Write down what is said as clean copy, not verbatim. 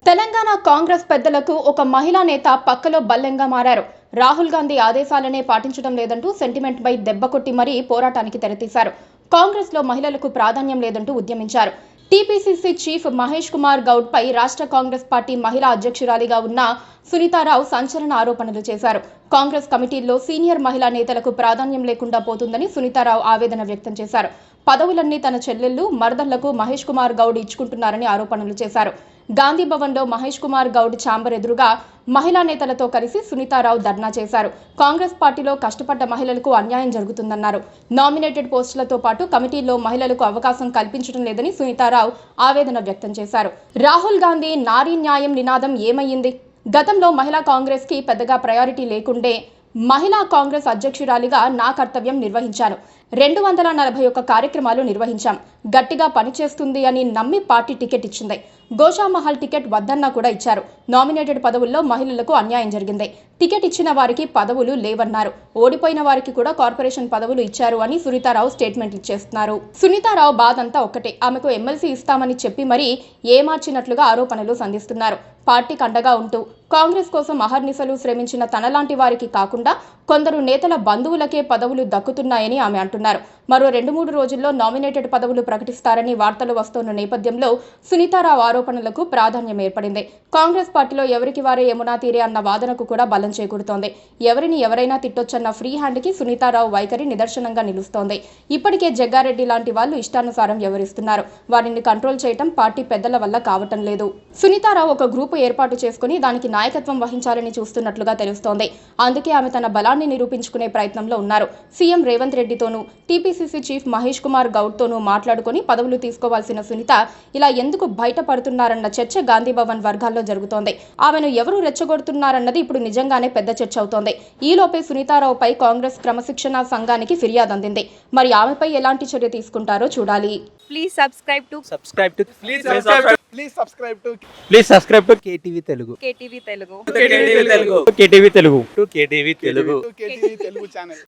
తెలంగాణ కాంగ్రెస్ పెద్దలకు ఒక మహిళా నేత పక్కలో బల్లెంగా మారారు. రాహుల్ గాంధీ ఆదేశాలనే పాటించడం లేదంటూ సెంటిమెంట్ పై దెబ్బ కొట్టి మరీ పోరాటానికి తెరతీశారు. కాంగ్రెస్ లో మహిళలకు ప్రాధాన్యం లేదంటూ ఉద్యమించారు. టీపీసీసీ చీఫ్ మహేష్ కుమార్ గౌడ్ పై రాష్ట్ర కాంగ్రెస్ పార్టీ మహిళా అధ్యక్షురాలిగా ఉన్న సునీతారావు సంచలన ఆరోపణలు చేశారు. కాంగ్రెస్ కమిటీల్లో సీనియర్ మహిళా నేతలకు ప్రాధాన్యం లేకుండా పోతుందని సునీతారావు ఆవేదన వ్యక్తం చేశారు. పదవులన్నీ తన చెల్లెళ్లు, మరదళ్లకు మహేష్ కుమార్ గౌడ్ ఇచ్చుకుంటున్నారని ఆరోపణలు చేశారు. గాంధీ భవన్ లో మహేష్ కుమార్ గౌడ్ ఛాంబర్ ఎదురుగా మహిళా నేతలతో కలిసి సునీతారావు ధర్నా చేశారు. కాంగ్రెస్ పార్టీలో కష్టపడ్డ మహిళలకు అన్యాయం జరుగుతుందన్నారు. నామినేటెడ్ పోస్టులతో పాటు కమిటీల్లో మహిళలకు అవకాశం కల్పించడం లేదని సునీతారావు ఆవేదన వ్యక్తం చేశారు. రాహుల్ గాంధీ నారీ న్యాయం నినాదం ఏమయ్యింది? గతంలో మహిళా కాంగ్రెస్ కి పెద్దగా ప్రయారిటీ లేకుండే మహిళా కాంగ్రెస్ అధ్యక్షురాలిగా నా కర్తవ్యం నిర్వహించాను. 241 కార్యక్రమాలు నిర్వహించాం. గట్టిగా పనిచేస్తుంది అని నమ్మి పార్టీ టికెట్ ఇచ్చింది. గోషామహల్ టికెట్ వద్దన్నా కూడా ఇచ్చారు. నామినేటెడ్ పదవుల్లో మహిళలకు అన్యాయం జరిగింది. టికెట్ ఇచ్చిన వారికి పదవులు లేవన్నారు. ఓడిపోయిన వారికి కూడా కార్పొరేషన్ పదవులు ఇచ్చారు అని సునీతారావు స్టేట్మెంట్ ఇచ్చేస్తున్నారు. సునీతారావు బాధంతా ఒక్కటే. ఆమెకు ఎమ్మెల్సీ ఇస్తామని చెప్పి మరీ ఏమార్చినట్లుగా ఆరోపణలు సంధిస్తున్నారు. పార్టీకి అండగా ఉంటూ కాంగ్రెస్ కోసం అహర్నిశలు శ్రమించిన తనలాంటి వారికి కాకుండా కొందరు నేతల బంధువులకే పదవులు దక్కుతున్నాయని ఆమె అంటున్నారు. మరో 2-3 రోజుల్లో నామినేటెడ్ పదవులు ప్రకటిస్తారని వార్తలు వస్తున్న నేపథ్యంలో సునీతారావు ఆరోపణలకు ప్రాధాన్యం ఏర్పడింది. కాంగ్రెస్ పార్టీలో ఎవరికి వారే యమునా తీరే అన్న వాదనకు కూడా బలం చేకూరుతోంది. ఎవరిని ఎవరైనా తిట్టొచ్చన్న ఫ్రీ హ్యాండ్ కి సునీతారావు వైఖరి నిదర్శనంగా నిలుస్తోంది. ఇప్పటికే జగ్గారెడ్డి లాంటి వాళ్ళు ఇష్టానుసారం వ్యవహరిస్తున్నారు. వారిని కంట్రోల్ చేయటం పార్టీ పెద్దల వల్ల కావటం లేదు. సునీతారావు ఒక గ్రూపు ఏర్పాటు చేసుకుని దానికి నాయకత్వం వహించాలని చూస్తున్నట్లుగా తెలుస్తోంది. అందుకే ఆమె తన బలాన్ని నిరూపించుకునే ప్రయత్నంలో ఉన్నారు. సీఎం రేవంత్ రెడ్డితోనూ టీపీసీసీ చీఫ్ మహేష్ కుమార్ గౌడ్ తోనూ మాట్లాడుకుని పదవులు తీసుకోవాల్సిన సునీత ఇలా ఎందుకు బయటపడుతున్నారన్న చర్చ గాంధీ భవన్ వర్గాల్లో జరుగుతోంది. ఆమెను ఎవరు రెచ్చగొడుతున్నారన్నది ఇప్పుడు నిజంగానే పెద్ద చర్చ అవుతోంది. ఈలోపే సునీతారావుపై కాంగ్రెస్ క్రమశిక్షణ సంఘానికి ఫిర్యాదు అందింది. మరి ఆమెపై ఎలాంటి చర్య తీసుకుంటారో చూడాలి. Please subscribe to KTV Telugu. KTV Telugu. KTV Telugu. KTV Telugu channel.